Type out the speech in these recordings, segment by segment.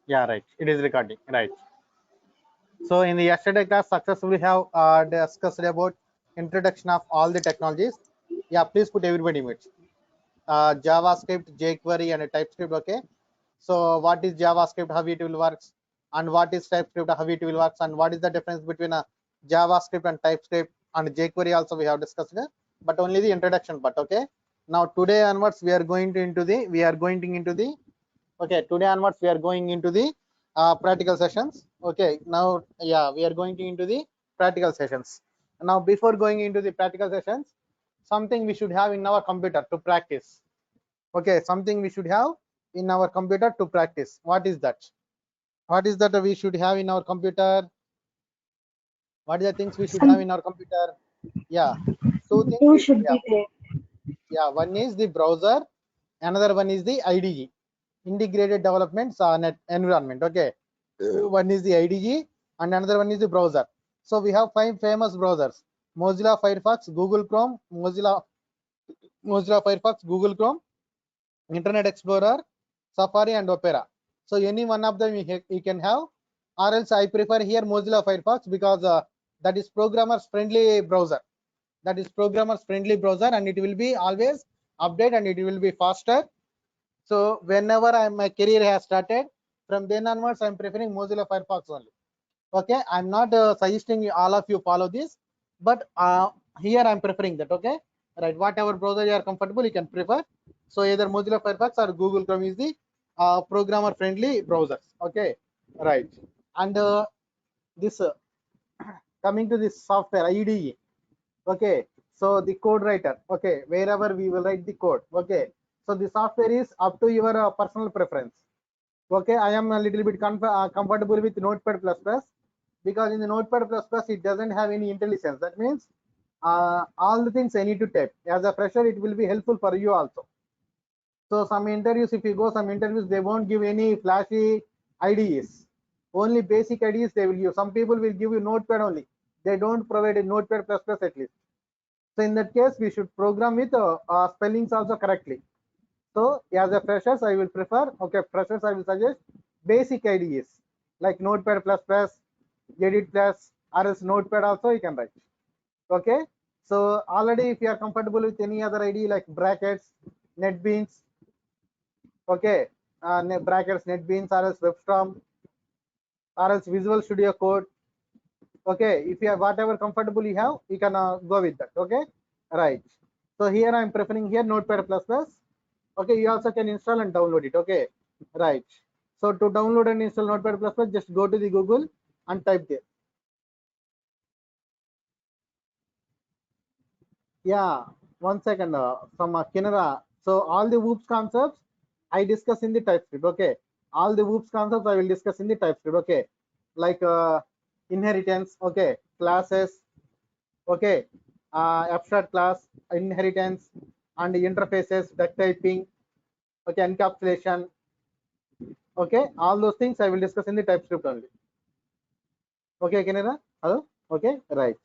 Yeah, right. It is recording. Right. So in the yesterday class, successfully have discussed about introduction of all the technologies. Yeah, please put everybody mute. JavaScript, jQuery, and TypeScript. Okay. So what is JavaScript, how it will works, and what is TypeScript, how it will works, and what is the difference between a JavaScript and TypeScript and jQuery also we have discussed it, but only the introduction part. Okay. Now today onwards we are going to into the okay, today onwards we are going into the practical sessions. Okay, now yeah, we are going into the practical sessions. Now before going into the practical sessions, something we should have in our computer to practice. Okay, something we should have in our computer to practice. What is that? What is that we should have in our computer? What are the things we should have Some in our computer? Yeah, two things tool we should should have. be there. Yeah, one is the browser, another one is the IDE, integrated development net environment. Okay, one is the IDE and another one is the browser. So we have 5 famous browsers: Mozilla Firefox, Google Chrome, Mozilla Firefox, Google Chrome, Internet Explorer, Safari, and Opera. So any one of them you can have, or else I prefer here Mozilla Firefox because that is programmers friendly browser. That is programmers friendly browser, and it will be always update and it will be faster. So whenever my career has started, from then onwards I'm preferring Mozilla Firefox only. Okay, I'm not suggesting all of you follow this, but here I'm preferring that. Okay, right, whatever browser you are comfortable you can prefer. So either Mozilla Firefox or Google Chrome is the programmer friendly browsers. Okay, right. And this coming to this software IDE. Okay, so the code writer. Okay, wherever we will write the code. Okay, so the software is up to your personal preference. Okay, I am a little bit comfortable with Notepad++ because in the Notepad++ it doesn't have any intelligence. That means all the things I need to type. As a fresher, it will be helpful for you also. So some interviews, if you go some interviews, they won't give any flashy IDEs. Only basic IDEs they will give. Some people will give you Notepad only. They don't provide a Notepad++ at least. So in that case, we should program with spellings also correctly. So as a freshers, I will prefer, okay, freshers, I will suggest basic IDEs like Notepad++, Edit Plus, or else Notepad also you can write. Okay. So already if you are comfortable with any other IDE like brackets, NetBeans, okay, brackets, NetBeans, or else WebStorm, or else Visual Studio Code. Okay, if you have whatever comfortable you have, you can go with that. Okay, right. So here I'm preferring here Notepad++. Okay, you also can install and download it. Okay, right. So to download and install Notepad++, just go to the Google and type there. Yeah, 1 second from Kinara. So all the WOOPS concepts I discuss in the TypeScript. Okay, all the WOOPS concepts I will discuss in the TypeScript. Okay, like inheritance. Okay, classes. Okay, abstract class, inheritance, and interfaces, duck typing. Okay, encapsulation. Okay, all those things I will discuss in the TypeScript only. Okay, Kinara. Hello. Okay, right.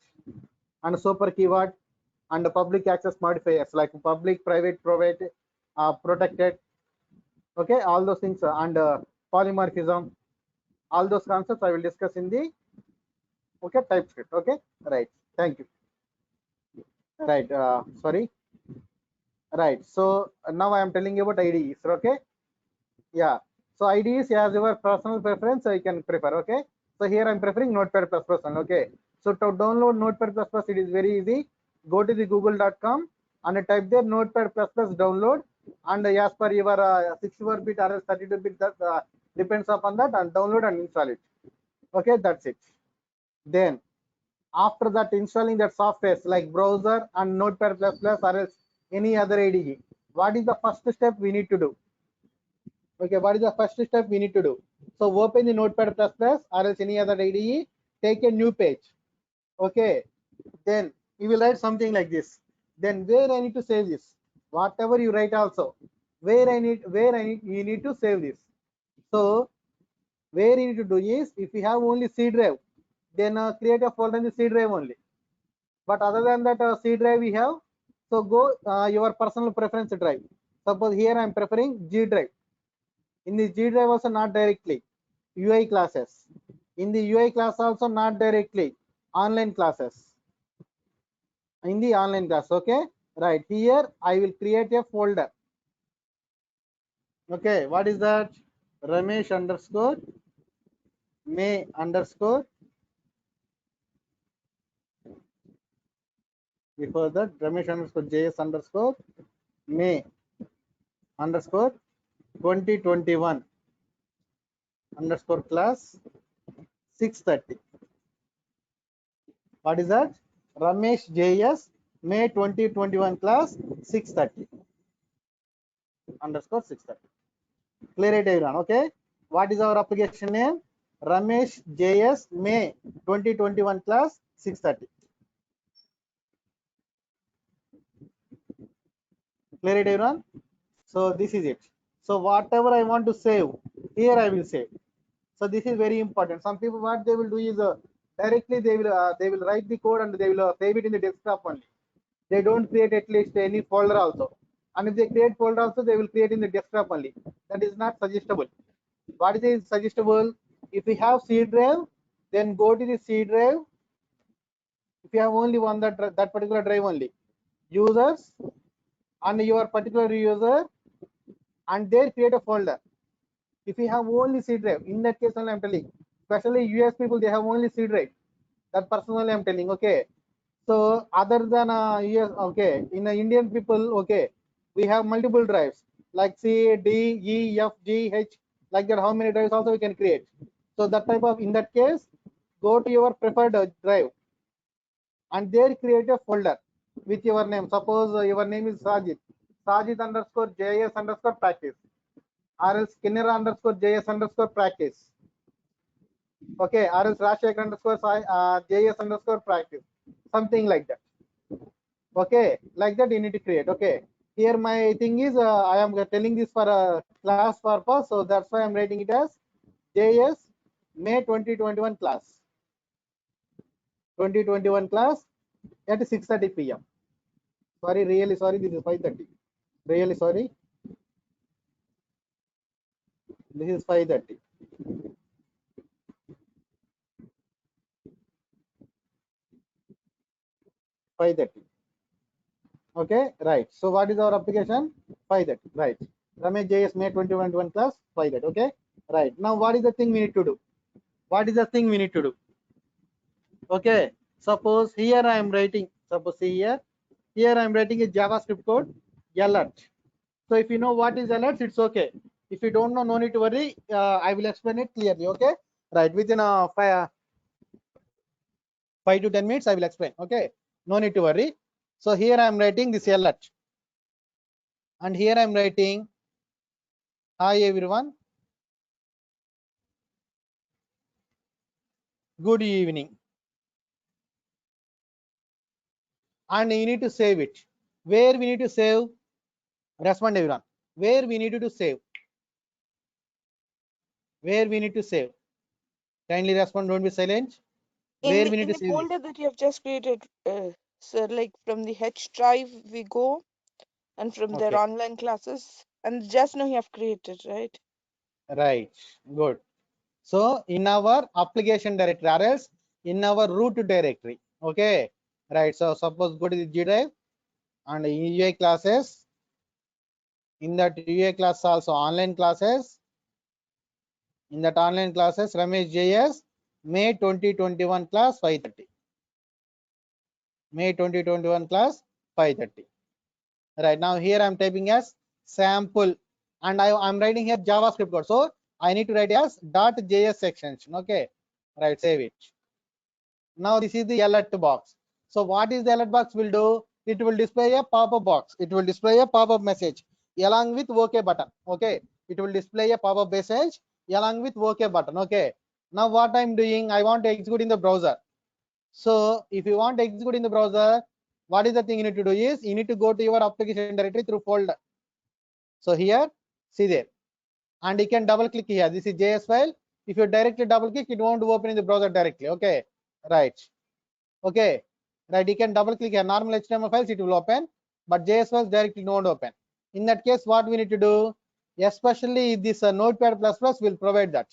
And super keyword and public access modifiers like public, private, protected. Okay, all those things and polymorphism, all those concepts I will discuss in the TypeScript. Okay, right. Thank you. Right. Sorry. Right. So now I am telling you about IDEs. Okay. Yeah. So IDEs as your personal preference, I can prefer. Okay. So here I'm preferring Notepad++. Okay. So to download Notepad++, it is very easy. Go to the google.com and type there Notepad++ download, and as per your 64-bit or 32-bit, that depends upon that, and download and install it. Okay, that's it. Then after that, installing that softwares like browser and Notepad++ or else any other IDE, what is the first step we need to do? Okay, what is the first step we need to do? So open the Notepad++ or else any other IDE, take a new page. Okay, then you will write something like this. Then where I need to save this? Whatever you write also, you need to save this. So where you need to do is, if you have only C drive, then create a folder in the C drive only. But other than that C drive we have, so go your personal preference drive. Suppose here I am preferring G drive. In the G drive also not directly. UI classes. In the UI class also not directly, online classes. In the online class, okay? Right, here I will create a folder. Okay, what is that? Ramesh underscore May underscore, before that Ramesh underscore JS underscore May underscore 2021 underscore class 6:30. What is that? Ramesh JS May 2021 class 6:30 underscore 6:30. Clear it everyone, okay? What is our application name? Ramesh JS May 2021 class 6:30. Clear it everyone? So this is it. So whatever I want to save, here I will save. So this is very important. Some people, what they will do is directly they will write the code and they will save it in the desktop only. They don't create at least any folder also. And if they create folder also, they will create in the desktop only. That is not suggestible. What is suggestible? If you have C drive, then go to the C drive. If you have only one that particular drive only, users and your particular user, and there create a folder. If you have only C drive, in that case only I'm telling, especially US people, they have only C drive. That personally I'm telling, okay. So other than US, okay, in Indian people, okay, we have multiple drives like C, D, E, F, G, H, like that. How many drives also we can create? So that type of, in that case, go to your preferred drive and there create a folder with your name. Suppose your name is Sajid, Sajid underscore JS underscore practice, or else Skinner underscore JS underscore practice. Okay, or else Rashek underscore JS underscore practice, something like that. Okay, like that you need to create. Okay, here my thing is I am telling this for a class purpose, so that's why I'm writing it as JS May 2021 class. 2021 class at 6:30 p.m. Sorry, really sorry, this is 5:30. Really sorry, this is 5:30. 5:30. Okay, right. So what is our application? 5:30. Right. Ramesh JS May 2021 class 5:30. Okay, right. Now what is the thing we need to do? What is the thing we need to do? Okay, suppose here I am writing, suppose here I am writing a JavaScript code alert. So if you know what is alert, it's okay. If you don't know, no need to worry. I will explain it clearly. Okay, right. Within 5 to 10 minutes, I will explain. Okay, no need to worry. So here I am writing this alert, and here I am writing, hi everyone, good evening, and you need to save it. Where we need to save? Respond everyone. Where we need to save? Where we need to save? Kindly respond, don't be silent. Where we need In to the save this? folder that you have just created, so like from the H drive we go, and from their Okay, online classes, and just now you have created, right? right, good. So in our application directory, or else in our root directory. Okay, right. So suppose go to the G drive and UA classes. In that UA class also online classes. In that online classes, Ramesh JS May 2021 class 5:30. May 2021 class 5:30. Right now here I'm typing as sample, and I'm writing here JavaScript code. So I need to write as .js extension. Okay, right, save it. Now this is the alert box. So what is the alert box will do? It will display a pop-up box. It will display a pop-up message along with OK button. Okay, it will display a pop-up message along with OK button. Okay, now what I'm doing, I want to execute in the browser. So if you want to execute in the browser, what is the thing you need to do is you need to go to your application directory through folder. So here, see there, and you can double click here. This is JS file. If you directly double click, it won't open in the browser directly. Okay, right. Okay, right. You can double click here. Normal HTML files it will open, but JS files directly won't open. In that case, what we need to do, especially this Notepad++ will provide that.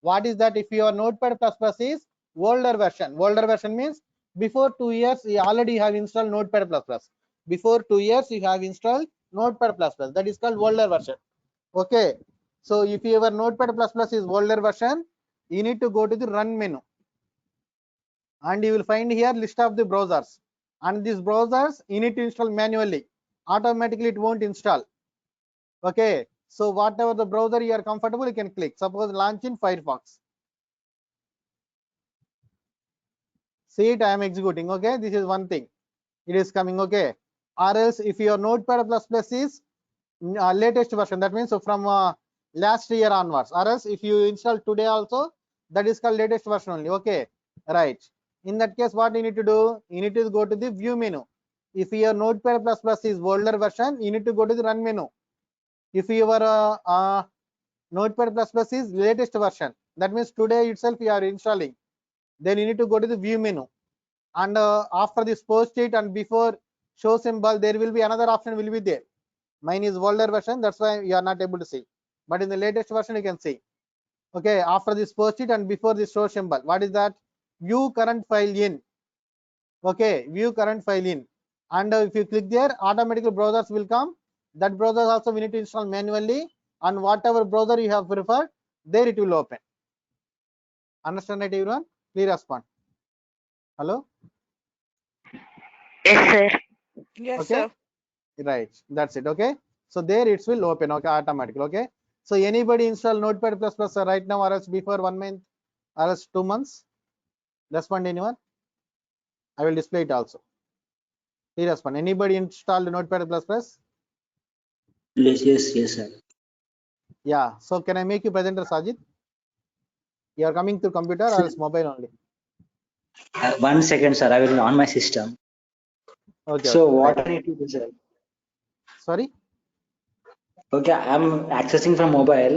What is that? If your Notepad++ is older version means before 2 years you already have installed Notepad++. Before 2 years you have installed Notepad++. That is called older version. Okay. So if your Notepad++ is older version, you need to go to the run menu, and you will find here list of the browsers, and these browsers you need to install manually. Automatically it won't install. Okay. So whatever the browser you are comfortable, you can click. Suppose launch in Firefox. See it, I am executing. Okay, this is one thing. It is coming. Okay. Or else if your Notepad++ is latest version, that means from last year onwards. Or else if you install today also, that is called latest version only. Okay, right. In that case, what you need to do? You need to go to the view menu. If your Notepad++ is older version, you need to go to the run menu. If your Notepad++ is latest version, that means today itself you are installing, then you need to go to the view menu, and after this post it and before show symbol, there will be another option will be there. Mine is older version, that's why you are not able to see, but in the latest version you can see. Okay, after this post it and before this show symbol, what is that? View current file in. Okay, view current file in, and if you click there, automatically browsers will come. That browser also we need to install manually, and whatever browser you have preferred, there it will open. Understand it, everyone? Please respond. Hello? Yes, sir. Yes, Okay, sir. right, that's it. Okay, so there it will open. Okay, automatically. Okay, so anybody install Notepad++ right now, or else before 1 month, or else 2 months? Respond, anyone? I will display it also. Please respond. Anybody installed Notepad++? Yes, sir. Yeah, so can I make you presenter, Sajid? You are coming through computer or else mobile only? 1 second, sir. I will on my system. Okay, So okay, what right. I need to do, sir? Sorry? Okay, I'm accessing from mobile.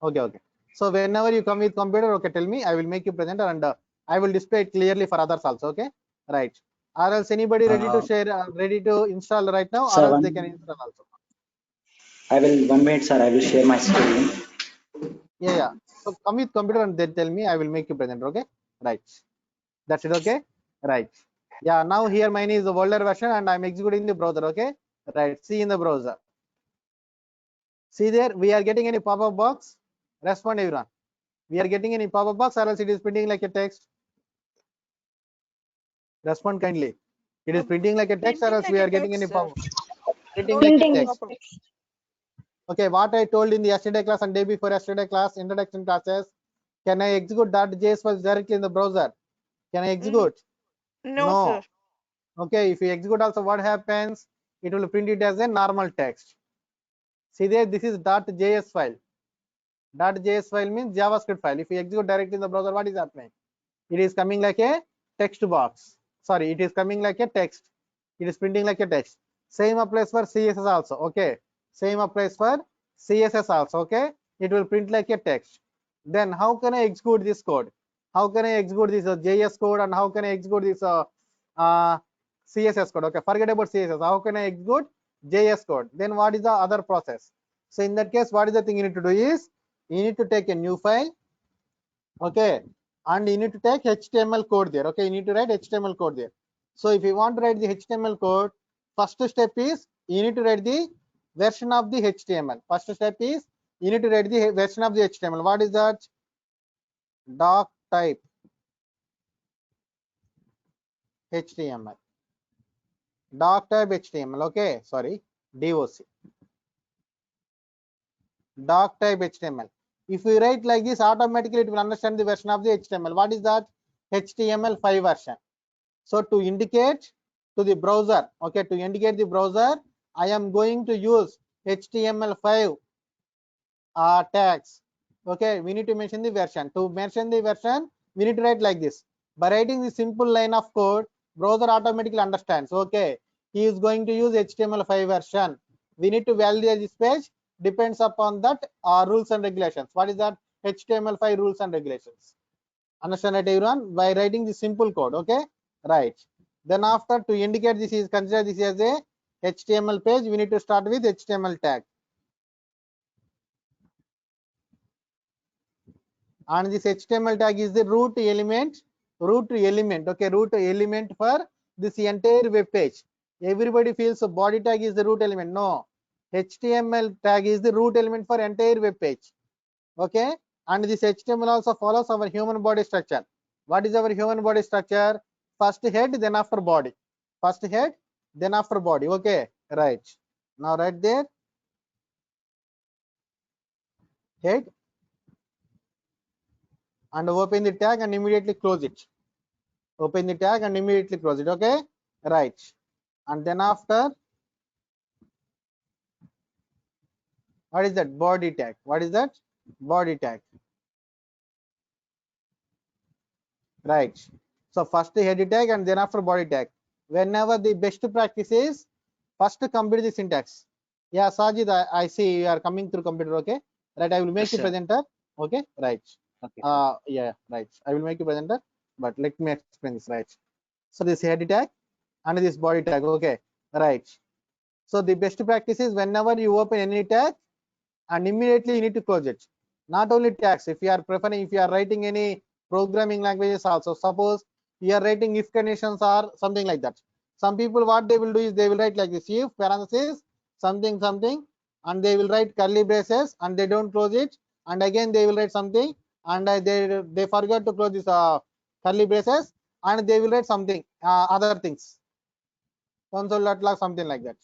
Okay, okay. So whenever you come with computer, okay, tell me, I will make you presenter, and I will display it clearly for others also. Okay, right. Or else anybody ready to share, ready to install right now, or Sir, else they can install also. I will 1 minute, sir. I will share my screen. Yeah, yeah. So come with computer and then tell me, I will make you presenter. Okay, right. That's it. Okay, right. Yeah. Now here mine is the older version, and I'm executing the browser. Okay, right. See in the browser. See there, we are getting any pop-up box? Respond, everyone. We are getting any pop-up box, or else it is printing like a text? Respond kindly. It is printing like a text, or Printing else like we a are getting any text, sir. pop-up? Printing No like a any text. pop-ups. Okay, what I told in the yesterday class and day before yesterday class, introduction classes, can I execute .js files directly in the browser? Can I execute? No, sir. No. Okay, if you execute also, what happens? It will print it as a normal text. See there, this is .js file. .js file means JavaScript file. If you execute directly in the browser, what is happening? It is coming like a text box. Sorry, it is coming like a text. It is printing like a text. Same applies for CSS also. Okay, same applies for CSS also. Okay, it will print like a text. Then how can I execute this code? How can I execute this JS code, and how can I execute this CSS code? Okay, forget about CSS. How can I execute JS code? Then what is the other process? So in that case, what is the thing you need to do is, you need to take a new file. Okay, and you need to take HTML code there. Okay, you need to write HTML code there. So if you want to write the HTML code, first step is you need to write the version of the HTML. First step is you need to write the version of the HTML. What is that? Doc type HTML. Doc type HTML. Okay, sorry, DOC. Doc type HTML. If you write like this, automatically it will understand the version of the HTML. What is that? HTML5 version. So to indicate to the browser, okay, to indicate the browser, I am going to use HTML5 tags. Okay, we need to mention the version. To mention the version, we need to write like this. By writing the simple line of code, browser automatically understands. Okay, he is going to use HTML5 version. We need to validate this page, depends upon that rules and regulations. What is that? HTML5 rules and regulations. Understand it, everyone? By writing the simple code. Okay, right. Then after, to indicate this is consider this as a HTML page, we need to start with HTML tag. and this HTML tag is the root element, okay, root element for this entire web page. Everybody feels a body tag is the root element. No, HTML tag is the root element for entire web page. Okay, and this HTML also follows our human body structure. What is our human body structure? First head, then after body. First head, then after body. Okay, right. Now right there, head, and open the tag and immediately close it. Open the tag and immediately close it. Okay, right. And then after, what is that? Body tag. What is that? Body tag. Right. So first the head tag and then after body tag. Whenever the best practice is first complete the syntax. Yeah, Sajid, I see you are coming through computer. Okay, right. I will make Yes, you sir. presenter. Okay, right. Okay. Yeah, right. I will make you presenter, but let me explain this. Right. So this head tag and this body tag. Okay, right. So the best practice is whenever you open any tag and immediately you need to close it. Not only tags, if you are preferring, if you are writing any programming languages also, suppose you are writing if conditions or something like that. Some people what they will do is they will write like this, if parenthesis something something, and they will write curly braces and they don't close it, and again they will write something and they forgot to close this curly braces, and they will write something other things, console.log, something like that.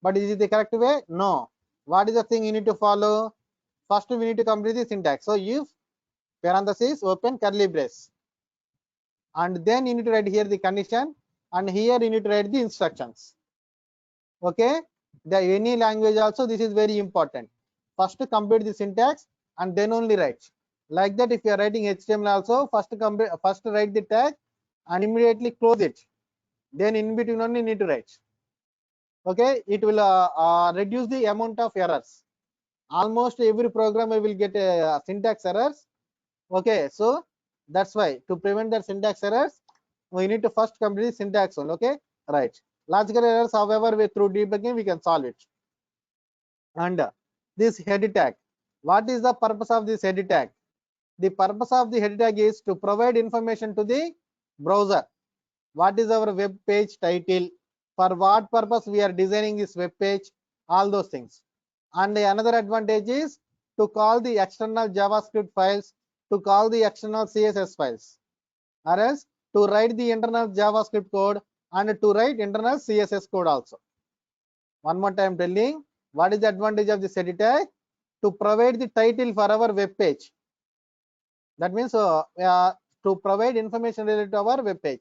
But is it the correct way? No. What is the thing you need to follow? First we need to complete the syntax. So if parenthesis open curly brace, and then you need to write here the condition, and here you need to write the instructions. Okay, the any language also this is very important. First complete the syntax and then only write. Like that, if you are writing HTML also, first write the tag and immediately close it. Then in between only need to write. Okay, it will reduce the amount of errors. Almost every programmer will get syntax errors. Okay, so that's why to prevent the syntax errors, we need to first complete the syntax one. Okay, right. Logical errors, however, through debugging we can solve it. And this head tag, what is the purpose of this head tag? The purpose of the head tag is to provide information to the browser. What is our web page title? For what purpose we are designing this web page? All those things. And another advantage is to call the external JavaScript files, to call the external CSS files, or else to write the internal JavaScript code and to write internal CSS code also. One more time telling, what is the advantage of this head tag? To provide the title for our web page. That means to provide information related to our web page.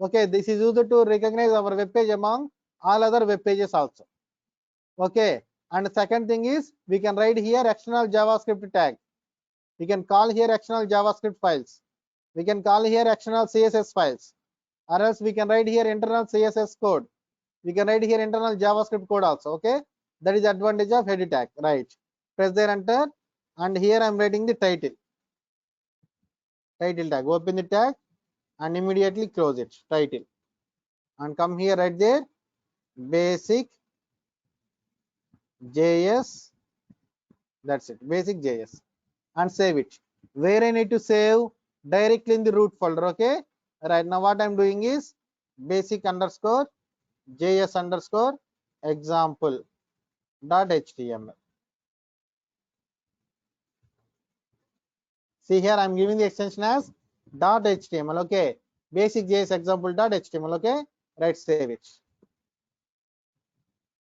Okay, this is used to recognize our web page among all other web pages also. Okay, and the second thing is we can write here external JavaScript tag. We can call here external JavaScript files. We can call here external CSS files, or else we can write here internal CSS code. We can write here internal JavaScript code also. Okay, that is the advantage of head tag. Right, press there enter, and here I am writing the title tag. Open the tag and immediately close it, title, and come here right there, basic JS, that's it, basic JS, and save it. Where I need to save? Directly in the root folder. Okay, right now what I'm doing is basic underscore JS underscore example dot HTML. See here I'm giving the extension as dot HTML. Okay, basic JS example dot HTML. Okay, right, save it.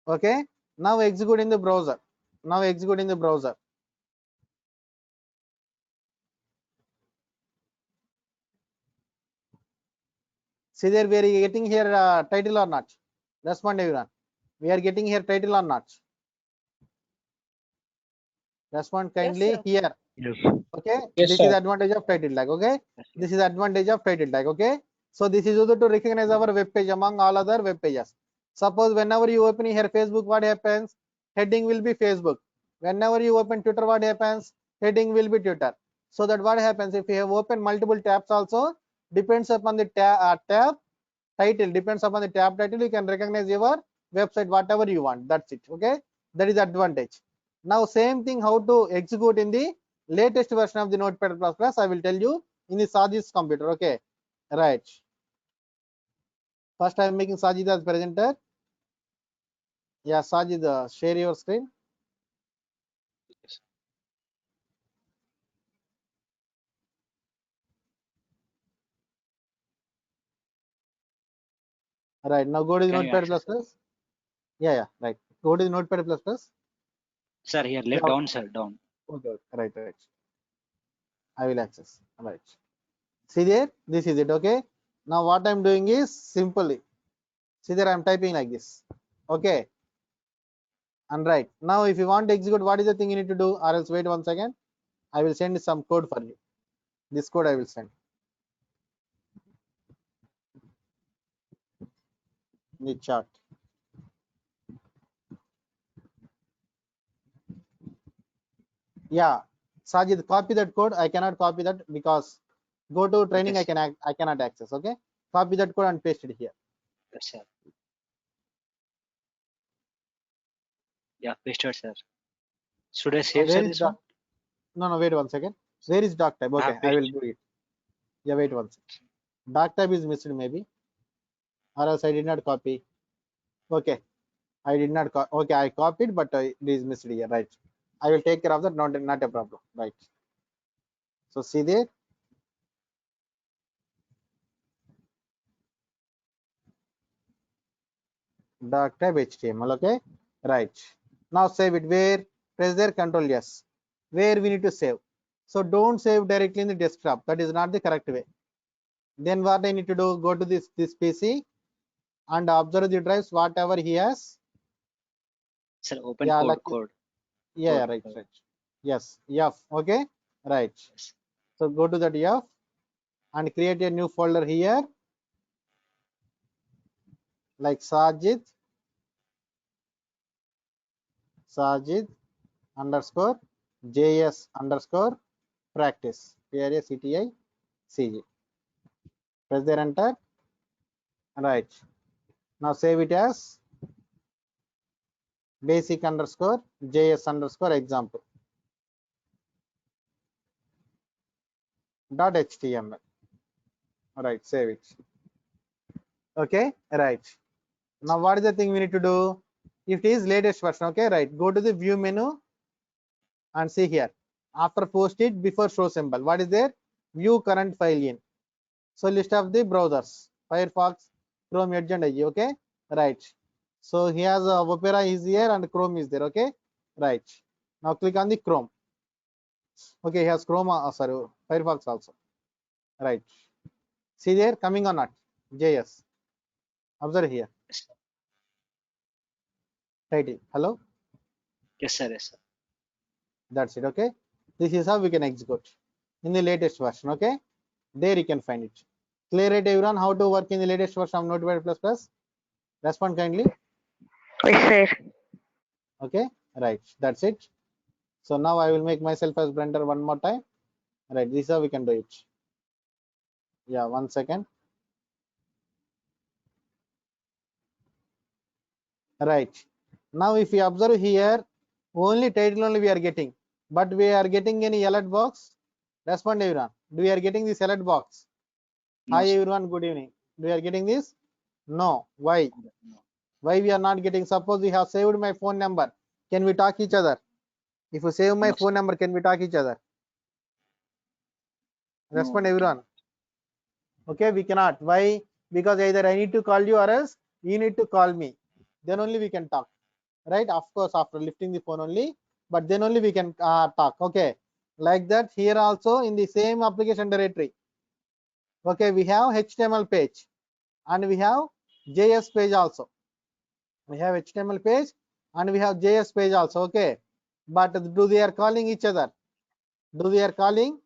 Okay, now execute in the browser. Now execute in the browser. See there, we are getting here title or not? Respond everyone. We are getting here title or not? Respond kindly sir. here. Yes. Okay, Yes, this sir. is advantage of title tag. Okay, Yes, this is advantage of title tag. Okay, so this is used to recognize our web page among all other web pages. Suppose whenever you open here Facebook, what happens? Heading will be Facebook. Whenever you open Twitter, what happens? Heading will be Twitter. So that what happens if you have opened multiple tabs also, depends upon the tab title, depends upon the tab title, you can recognize your website whatever you want. That's it. Okay, that is advantage. Now same thing how to execute in the latest version of the Notepad++, I will tell you in the Sajid's computer. Okay, right. First I am making Sajid as presenter. Yeah, Sajid, share your screen. Right, now go to the Can you Notepad++. access? Yeah, right. Go to the Notepad++. Sir, here, left Yeah. down, sir, down. Okay, right. I will access. Right. See there, this is it. Okay. Now what I'm doing is simply, see there, I'm typing like this. Okay. And right now, if you want to execute, what is the thing you need to do? Or else wait 1 second. I will send some code for you. This code I will send. In the chat. Yeah, Sajid, copy that code. I cannot copy that because go to training. Yes. I cannot access. Okay, copy that code and paste it here. Yes, sir. Yeah, pasted, sir. Should I save, Where sir, is this doc? one? No, wait 1 second. Where is doc type? Okay, I will do it. Yeah, wait 1 second. Doc type is missed maybe, or else I did not copy. Okay, I did not. Okay, I copied, but it is missed here. Right. I will take care of that. Not a problem. Right. So see there. Doc type HTML. Okay. Right. Now save it. Where? Press there. Control yes. Where we need to save. So don't save directly in the desktop. That is not the correct way. Then what I need to do? Go to this PC and observe the drives whatever he has. Sir, open Yeah, code, like code. yeah, Code. right. Yes, F. Okay, right. Yes. So go to that F and create a new folder here, like Sajid underscore JS underscore practice. PRACTICG. Press there, enter. Right. Now save it as basic underscore JS underscore example dot HTML. Right, save it. Okay, right. Now what is the thing we need to do? If it is latest version, okay, right. Go to the view menu and see here. After post it, before show symbol, what is there? View current file in. So list of the browsers, Firefox, Chrome, Edge and Edge. Okay, right. So he has Opera is here and Chrome is there. Okay, right. Now click on the Chrome. Okay, he has Chrome. Sorry, Firefox also. Right. See there, coming or not? JS. Observe here. Yes, sir. Title. Hello. Yes, sir. Yes, sir. That's it. Okay, this is how we can execute in the latest version. Okay, there you can find it. Clear it, everyone, how to work in the latest version of Notepad++? Respond kindly. Yes, sir. Okay, right, that's it. So now I will make myself as Blender one more time. Right, this is how we can do it. Yeah, 1 second. Right, now if you observe here, only title only we are getting, but we are getting any alert box? Respond, everyone. Do we are getting this alert box? No, Hi sir. everyone, good evening. Do we are getting this? No. Why? No. Why we are not getting? Suppose we have saved my phone number. Can we talk each other? If you save my No, phone sir. number, can we talk each other? Respond, No, everyone. Okay, we cannot. Why? Because either I need to call you or else you need to call me. Then only we can talk. Right? Of course, after lifting the phone only, but then only we can talk. Okay. Like that, here also in the same application directory. Okay, we have HTML page and we have JS page also. We have HTML page and we have JS page also. Okay, but do they are calling each other? Do they are calling?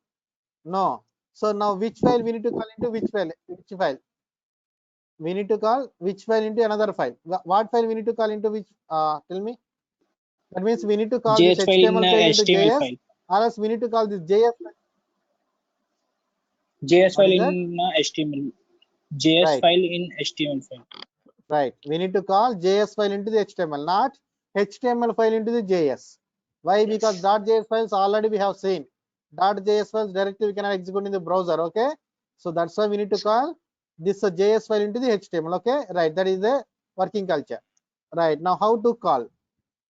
No. So now which file we need to call into which file? Which file? We need to call which file into another file. What file we need to call into which? Tell me. That means we need to call this JS file in HTML page into HTML JS, file. or else we need to call this JS. JS What file is that? in HTML. JS Right. file in HTML file. Right. We need to call JS file into the HTML, not HTML file into the JS. Why? Yes. Because .js files already we have seen. .js files directly we cannot execute in the browser. Okay, so that's why we need to call this JS file into the HTML. Okay, right, that is the working culture. Right, now how to call?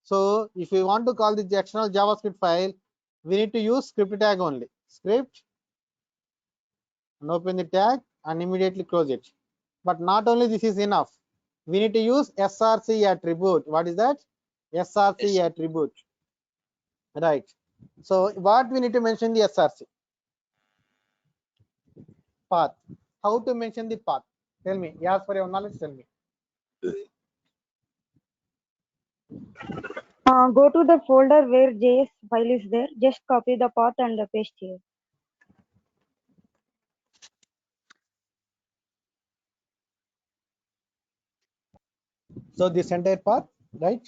So if we want to call the external JavaScript file, we need to use script tag only. Script and open the tag and immediately close it. But not only this is enough. We need to use src attribute. What is that? src Yes. attribute. Right. So what we need to mention the src? Path. How to mention the path? Tell me. Yes, for your knowledge, tell me. Go to the folder where JS file is there. Just copy the path and paste here. So this entire path, right?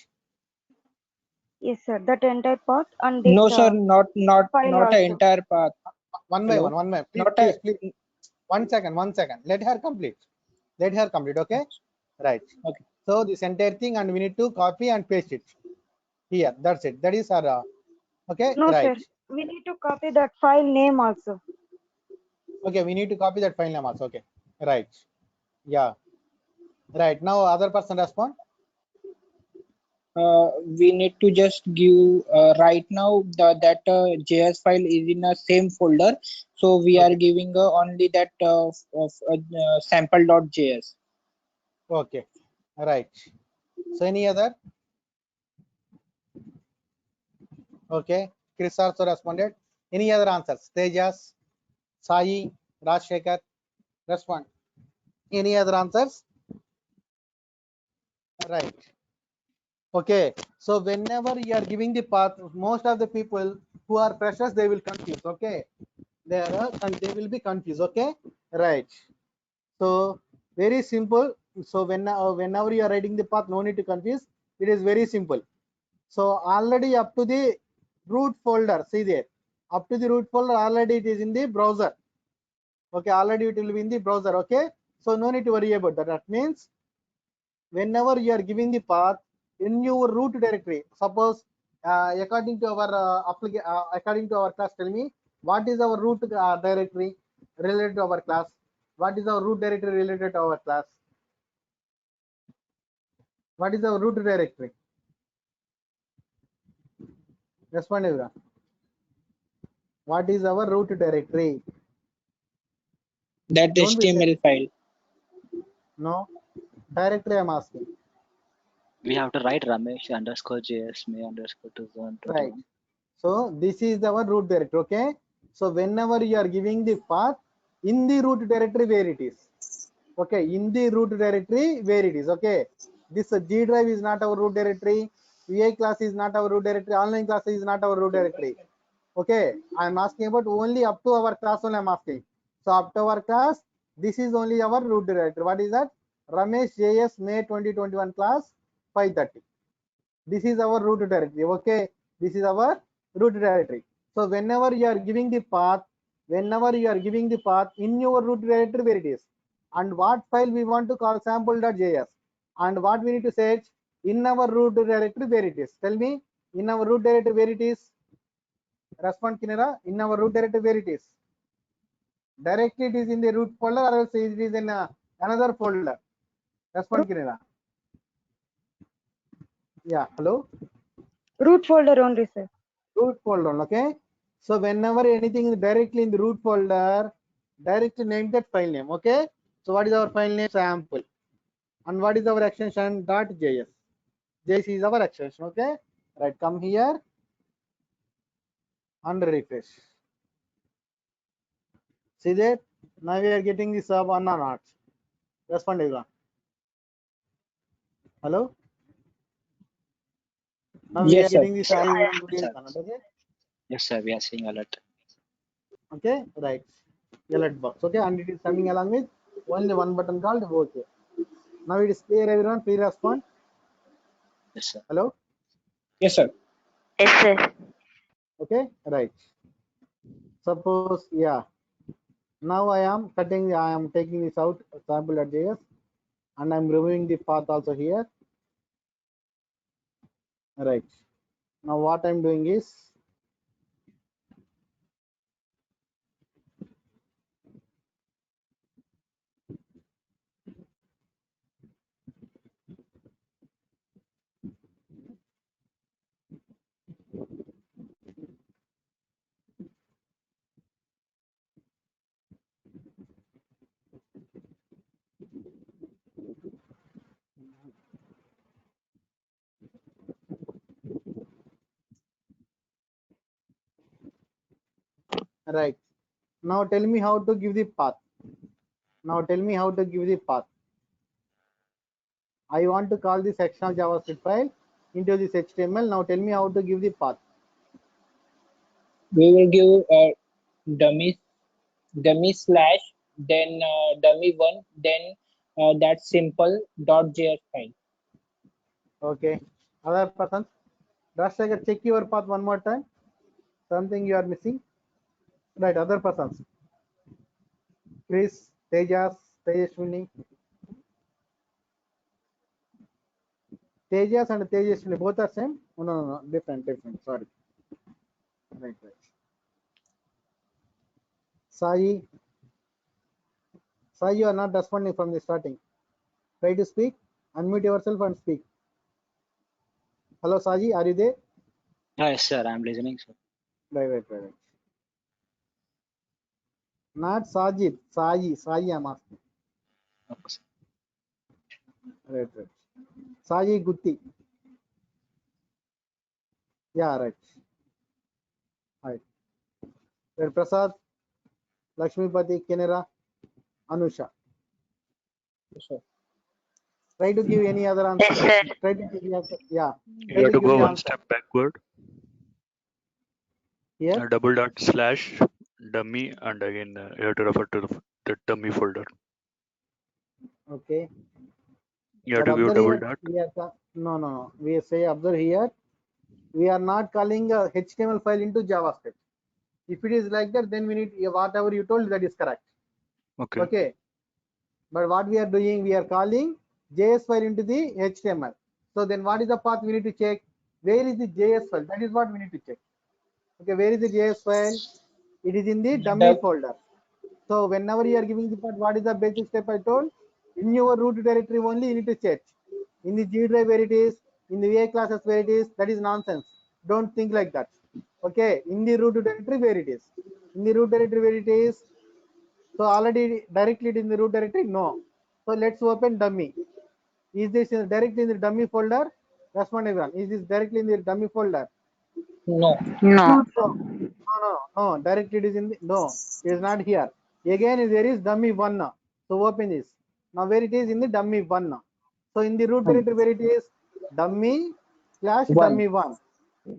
Yes, sir. That entire path and this No, sir, not file an also. entire path. One by Hello? one, one by one. Please, Not please, a please. 1 second, 1 second. Let her complete. Let her complete. Okay. Right. okay. So this entire thing, and we need to copy and paste it here. That's it. That is our. Okay. No, Right. sir. We need to copy that file name also. Okay. We need to copy that file name also. Okay. Right. Yeah. Right. Now other person respond. We need to just give right now that JS file is in the same folder, so we are giving only that sample.js. Okay. Right. So any other? Okay. Chris also responded. Any other answers? Tejas, Sai, Rajshekhar, respond. Any other answers? Right. Okay. So whenever you are giving the path, most of the people who are freshers, they will confuse. Okay. They are and they will be confused. Okay. Right. So very simple. So whenever you are writing the path, no need to confuse. It is very simple. So already up to the root folder, see there, up to the root folder already it is in the browser. Okay, already it will be in the browser. Okay, so no need to worry about that. That means whenever you are giving the path in your root directory, suppose according to our according to our class, tell me what is our root directory related to our class. What is our root directory related to our class? What is our root directory? Respond, everyone. What is our root directory? That Don't be shy. HTML file. No, directory I'm asking. We have to write Ramesh underscore JS May underscore 2021. Right. So this is our root directory. Okay. So whenever you are giving the path in the root directory where it is. Okay. In the root directory where it is. Okay. This G drive is not our root directory. VA class is not our root directory. Online class is not our root directory. Okay. I'm asking about only up to our class only I'm asking. So up to our class, this is only our root directory. What is that? Ramesh JS May 2021 class 530. This is our root directory. Okay, this is our root directory. So whenever you are giving the path, whenever you are giving the path in your root directory where it is, and what file we want to call sample.js, and what we need to search in our root directory where it is. Tell me, in our root directory where it is. Respond, Kinera. In our root directory where it is. Directly it is in the root folder, or else it is in another folder. Respond, Kinera. Yeah. Hello. Root folder only, sir. Root folder. Okay. So whenever anything is directly in the root folder, directly name that file name. Okay. So what is our file name? Sample. And what is our extension? .js. JS is our extension. Okay. Right. Come here and refresh. See that? Now we are getting the sub one or not. Respond, everyone. Hello. Now we are Yes, sir. getting the sub. Sir. Okay. Yes, sir. We are seeing alert. Okay. Right. Alert box. Okay. And it is coming along with only one button called OK. Now it is clear, everyone. Please respond. Yes, sir. Hello. Yes, sir. Yes, sir. Okay. Right. Suppose, yeah. Now I am taking this out sample.js and I'm removing the path also here. Right. Now what I'm doing is Right. Now tell me how to give the path. Now tell me how to give the path. I want to call this sectional JavaScript file into this HTML. Now tell me how to give the path. We will give dummy slash, then dummy1, then that simple .js file. Okay. Other persons, Rajshekhar, check your path one more time. Something you are missing. Right. Other persons. Chris, Tejas, Tejaswini. Tejas and Tejaswini both are same. Oh, no, different. Sorry. Right. Sai, you are not responding from the starting. Try to speak. Unmute yourself and speak. Hello, Saji, are you there? Yes, sir. I'm listening, sir. Right. Not Sajid, Sai I'm asking. Okay, sir. Right. Saji Gutti. Yeah, right. Right. Prasad, Lakshmipati, Kenera, Anusha. So, Try to give any other answer. Yes, sir. Try to give the answer. Yeah. You Try have to give go the one answer. step backward. Here. Double dot slash dummy, and again you have to refer to the dummy folder. Okay. You have But to give observe double here. dot. Yes, no. We say observe here. We are not calling a HTML file into JavaScript. If it is like that, then we need whatever you told, that is correct. Okay. Okay. But what we are doing, we are calling JS file into the HTML. So then what is the path we need to check? Where is the JS file? That is what we need to check. Okay, where is the JS file? It is in the dummy folder. So whenever you are giving the path, what is the basic step I told? In your root directory only you need to check. In the G drive where it is, in the VI classes where it is, that is nonsense. Don't think like that. Okay, in the root directory where it is. In the root directory where it is, so already directly in the root directory, no. So let's open dummy. Is this directly in the dummy folder? Respond everyone. Is this directly in the dummy folder? no. No. No. Directly it is in the, no. It is not here. Again there is dummy one. So open this. Now where it is in the dummy one. So in the root directory where it is dummy slash dummy one,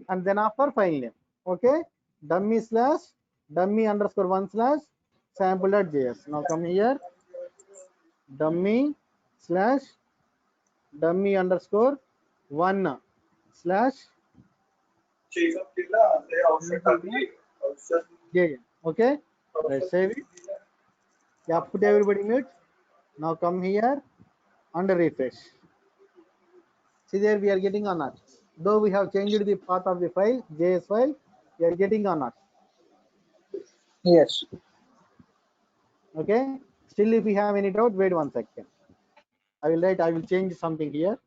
and then after file name. Okay. Dummy slash dummy underscore one slash sample.js. Now come here. Dummy slash dummy underscore one slash JS. Okay. Let's save it. Yeah, put everybody mute. Now come here and refresh. See there we are getting or not. Though we have changed the path of the file, JS file, we are getting or not. Yes. Okay. Still if we have any doubt, wait 1 second. I will change something here.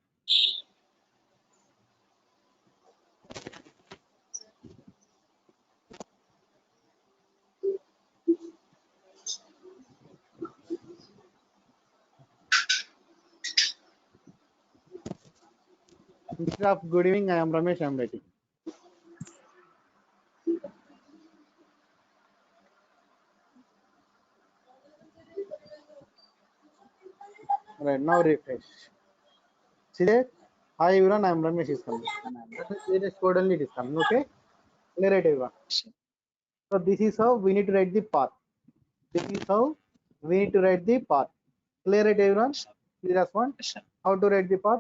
Instead of good evening, I am Ramesh, I am writing. Right, now refresh. See there? Hi everyone, I am Ramesh is coming. There is code only it is coming, okay? Clear it everyone. So this is how we need to write the path. This is how we need to write the path. Clear it everyone? Please respond. Yes, sir. How to write the path?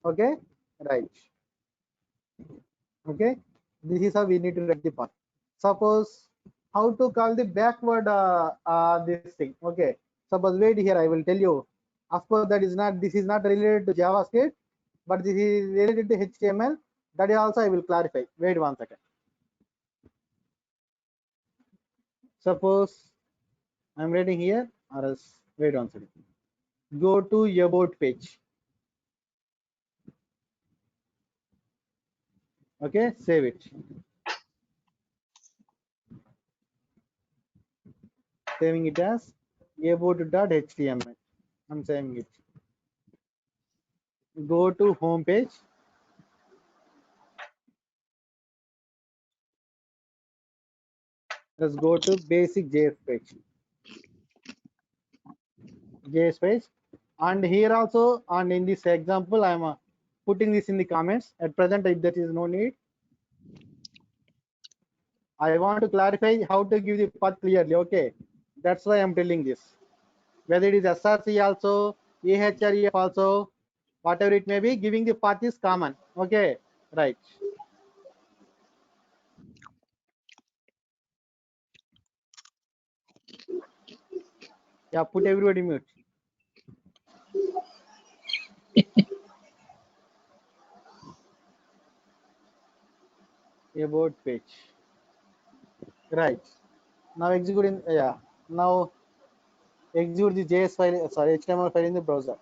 Okay, right. Okay, this is how we need to write the path. Suppose how to call the backward this thing. Okay, suppose wait here, I will tell you. Of course, this is not related to JavaScript, but this is related to HTML. That is also I will clarify. Wait 1 second. Suppose I'm writing here, or else wait 1 second. Go to about page. Okay, save it. Saving it as about.html. I'm saving it. Go to home page. Let's go to basic JS page. JS page. And here also, and in this example, I am putting this in the comments. At present, if there is no need, I want to clarify how to give the path clearly. Okay, that's why I'm telling this. Whether it is SRC also, AHREF also, whatever it may be, giving the path is common. Okay, right. Yeah, put everybody mute. About page. Right. Now execute in, yeah. Now execute the JS file, sorry, HTML file in the browser.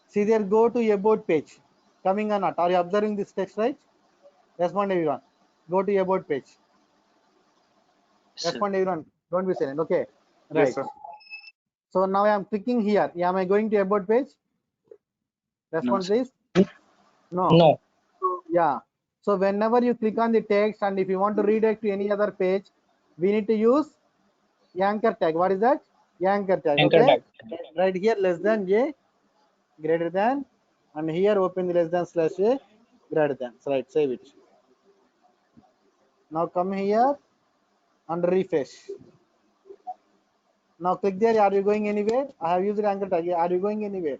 See there, go to about page. Coming or not? Are you observing this text, right? Respond everyone. Go to about page. Sir. Respond everyone. Don't be silent. Okay. Yes, Right. sir. So now I am clicking here. Yeah, am I going to about page? Respond, sir. please. No. No. Yeah. So whenever you click on the text and if you want to redirect to any other page, we need to use anchor tag. What is that? Anchor tag. Anchor Okay. tag. Right here, less than J, greater than, and here open the less than slash A, greater than. So right, save it. Now come here and refresh. Now click there. Are you going anywhere? I have used anchor tag. Are you going anywhere?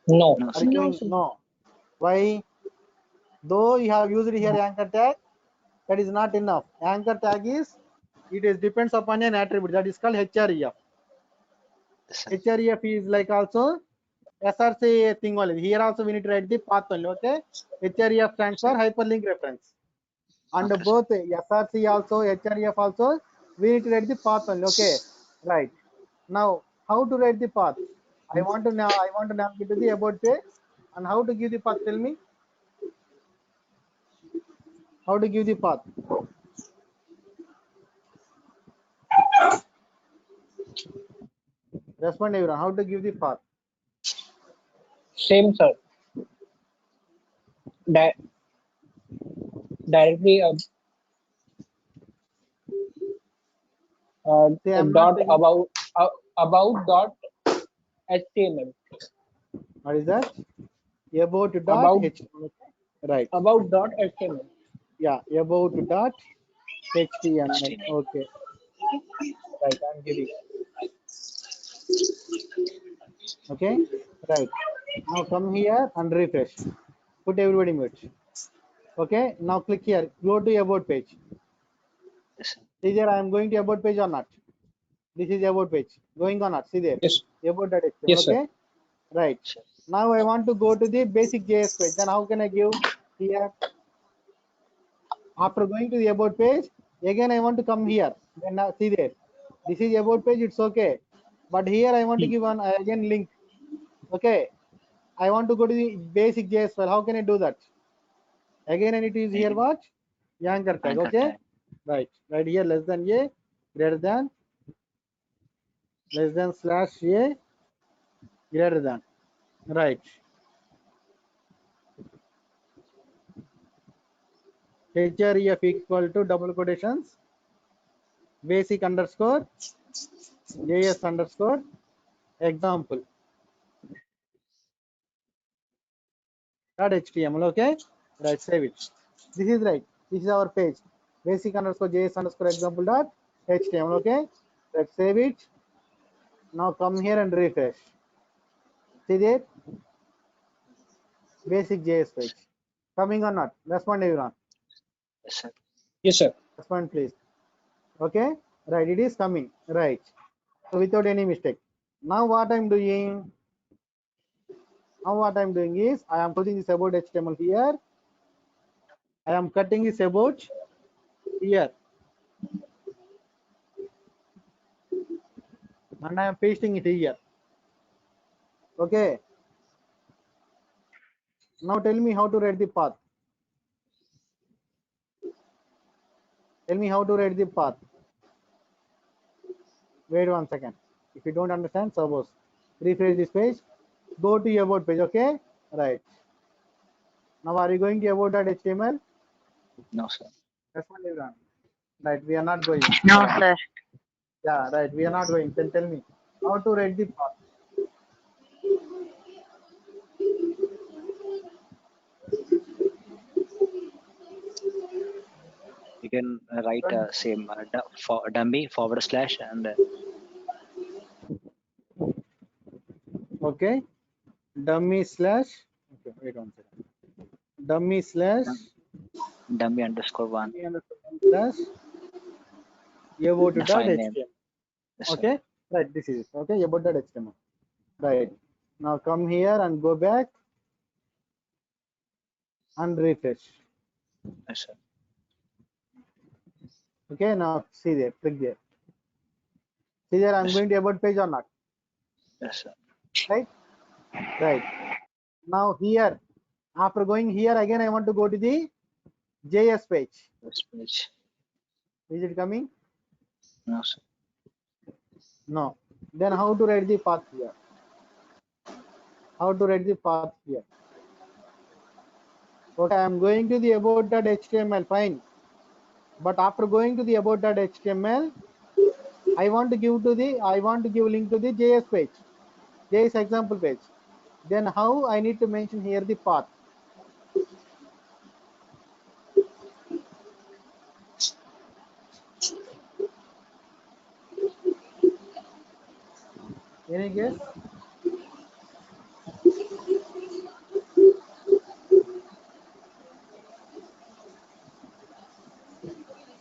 No. No, Are sir. you No, going? sir. No. Why? Though you have used here anchor tag, that is not enough. Anchor tag is, it is depends upon an attribute that is called HREF. Sir. HREF is like also SRC thing only. Here also we need to write the path only. Okay. HREF stands for hyperlink reference. And Okay, sir. both SRC also, HREF also, we need to write the path only. Okay. Right. Now, how to write the path? I want to navigate to the about page. And how to give the path? Tell me. How to give the path? Respond everyone. How to give the path? Same, sir. Directly See, I'm not dot taking. about dot HTML. What is that? About dot About HTML. Right. about dot HTML. Yeah. About dot HTML. HTML. Okay. Right. I'm giving. Okay. Right. Now come here and refresh. Put everybody mute. Okay. Now click here. Go to about page. Yes, sir. See there, I am going to about page or not? This is about page. Going or not? See there. Yes. About that HTML. Yes, sir. Okay. Right. Sure. Now I want to go to the basic JS page. Then how can I give here? After going to the about page, again I want to come here. Then now see there. This is about page. It's okay. But here I want to give one again link. Okay. I want to go to the basic JS file. How can I do that? Again I need to use here what? Anchor tag. Anchor Okay. tag. Right. Right here less than A, greater than, less than slash A, greater than. Right. HREF equal to double quotations, basic underscore, JS underscore, example. .html. Okay. Right. Save it. This is right. This is our page. Basic underscore JS underscore example dot HTML. Okay. Let's save it. Now come here and refresh. See that? Basic JS page. Coming or not? Respond everyone. Yes, sir. Yes, sir. Respond please. Okay. Right. It is coming. Right. So without any mistake. Now what I'm doing? Now what I'm doing is I am putting this about HTML here. I am cutting this about here. And I am pasting it here. Okay. Now tell me how to write the path. Tell me how to write the path. Wait 1 second. If you don't understand, suppose refresh this page. Go to about page. Okay. Right. Now are you going to about.html? No, sir. Respond everyone. Right, we are not going. No, sir. Yeah, right, we are not going. Then tell me how to write the path. You can write same for dummy forward slash and Okay, dummy slash. Okay, wait one second. Dummy slash dummy underscore one. dummy underscore slash about The dot file name. html. Yes, sir. Okay, right, this is it. Okay, about dot html. Right, now come here and go back and refresh. Yes, sir. Okay, now see there, click there. See there, I'm Yes. going to about page or not? Yes, sir. Right, right. Now here, after going here again, I want to go to the JS page. This page. Is it coming? No, sir. No. Then how to write the path here? How to write the path here? Okay, I'm going to the about.html, fine. But after going to the about.html, I want to give link to the JS page, JS example page. Then how I need to mention here the path? Any guess?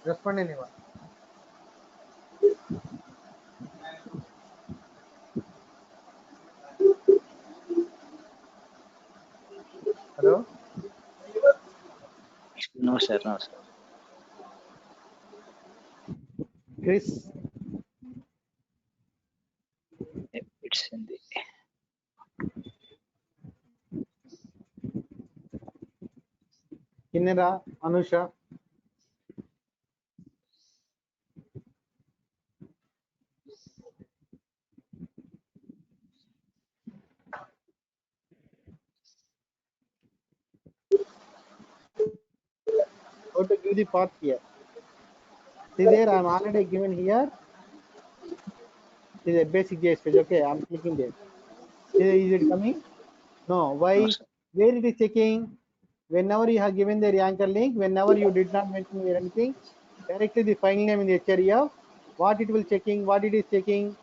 Respond anyone. Hello? No, sir. No, sir. Chris? It's in the Kinera? Anusha? How to give the path here? See there, I'm already given here. Is a basic JS page. Okay, I'm clicking there. Is it coming? No. Why? no, sir. Where it is checking? Whenever you have given the anchor link, whenever you did not mention here anything, directly the file name in the href, what it will checking, what it is checking,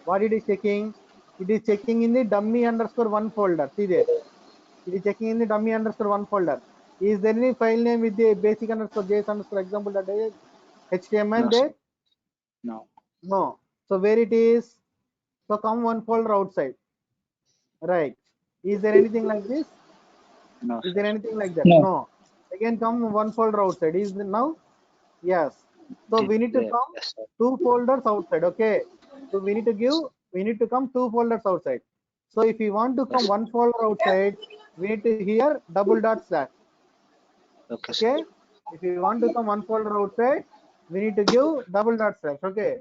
what it is checking. It is checking in the dummy underscore one folder. See there. It is checking in the dummy underscore one folder. Is there any file name with the basic underscore JS underscore example HTML No, there? sir. No. No. So where it is? So come one folder outside. Right. Is there anything like this? No, Is sir. there anything like that? No. No. Again come one folder outside. Is it now? Yes. So we need to There. come Yes, sir. two folders outside. Okay. So we need to come two folders outside. So if you want to come Yes. one folder outside, we need to here double dot slash. Okay, sir. Okay. If you want to come one folder outside, we need to give double dot slash. Okay.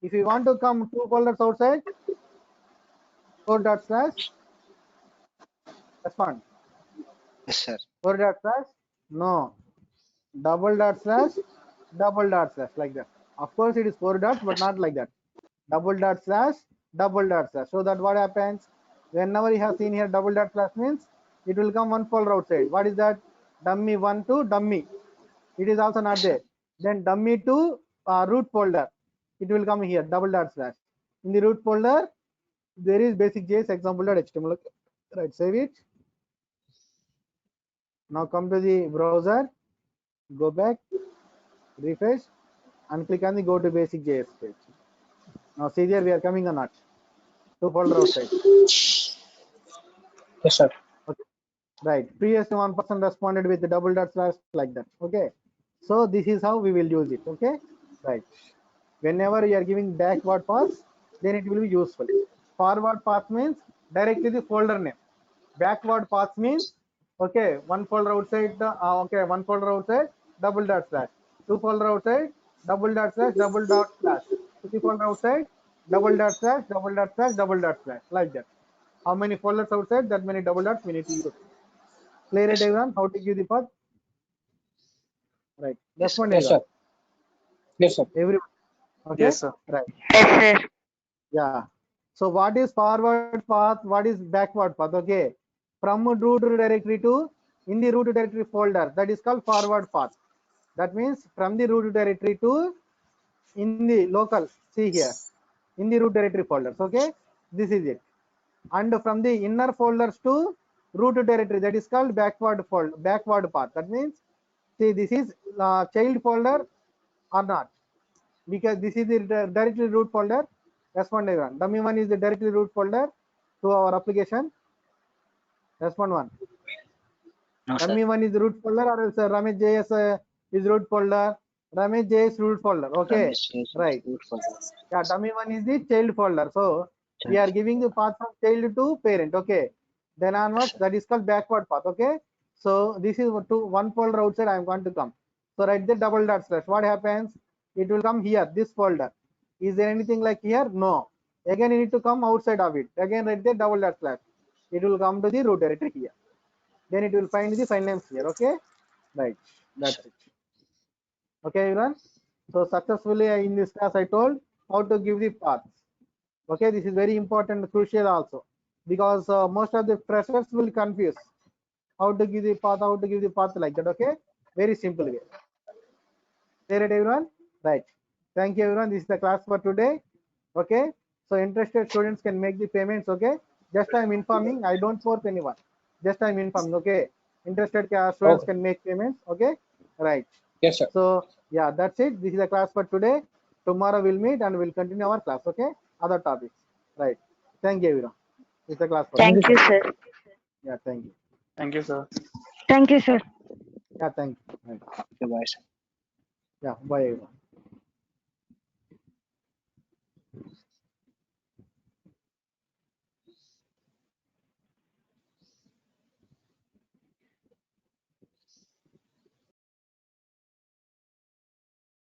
If you want to come two folders outside, four dot slash. Respond. Yes, sir. Four dot slash. No. Double dot slash, double dot slash, like that. Of course it is four dots, but not like that. Double dot slash, double dot slash. So that what happens? Whenever you have seen here double dot slash means it will come one folder outside. What is that? Dummy 1 to dummy. It is also not Yes, sir. there. Then dummy to root folder. It will come here, double dot slash. In the root folder, there is basic JS example.html. Right, save it. Now come to the browser, go back, refresh, and click on the go to basic JS page. Now see there, we are coming or not? Two folder outside. Yes, sir. Okay. Right. Previously one person responded with the double dot slash like that. Okay. So this is how we will use it. Okay. Right. Whenever you are giving backward paths, then it will be useful. Forward path means directly the folder name. Backward path means okay, one folder outside, okay, one folder outside, double dot slash. Two folder outside, double dot slash, double dot slash. Three folder outside, double dot slash, double dot slash, double dot slash, like that. How many folders outside? That many double dots we need to use. Clear it, Yes, sir. everyone? How to give the path? Right. Yes, Respond, Yes, sir. Yes, sir. everyone. Okay. Yes, sir. Right. Yes, sir. Yeah. So what is forward path? What is backward path? Okay. From root directory to in the root directory folder, that is called forward path. That means from the root directory to in the local. See here, in the root directory folders. Okay. This is it. And from the inner folders to root directory, that is called backward path. That means, see, this is child folder or not, because this is the directory root folder. Respond everyone. Dummy one is the directory root folder to our application. Respond one. No, sir. Dummy one is the root folder, or else Ramesh JS is root folder. Ramesh JS root folder. Okay, Ramesh says right. good for that. Yeah, dummy one is the child folder. So we are giving the path from child to parent. Okay, then onwards, that is called backward path. Okay, so this is to one folder outside I am going to come. So write the double dot slash. What happens? It will come here, this folder. Is there anything like here? No. Again, you need to come outside of it. Again, write the double dot slash. It will come to the root directory here. Then it will find the file names here. Okay, right. That's it. Okay, everyone. So successfully in this class I told how to give the paths. Okay, this is very important, crucial also, because most of the freshers will confuse how to give the path like that. Okay, very simple way. Clear it, everyone? Right. Thank you, everyone. This is the class for today. Okay, so interested students can make the payments. Okay, just I'm informing, I don't force anyone, just I'm informing. Okay, interested students Okay. can make payments. Okay, right. Yes, sir. So yeah, that's it. This is the class for today. Tomorrow we'll meet and we'll continue our class. Okay, other topics. Right. Thank you, everyone. This is the class for Thank today. you, Thank sir. you, sir. Yeah, thank you. Thank you, sir. Thank you, sir. Yeah, thank you. Right. Okay, bye, sir. Yeah, bye, everyone.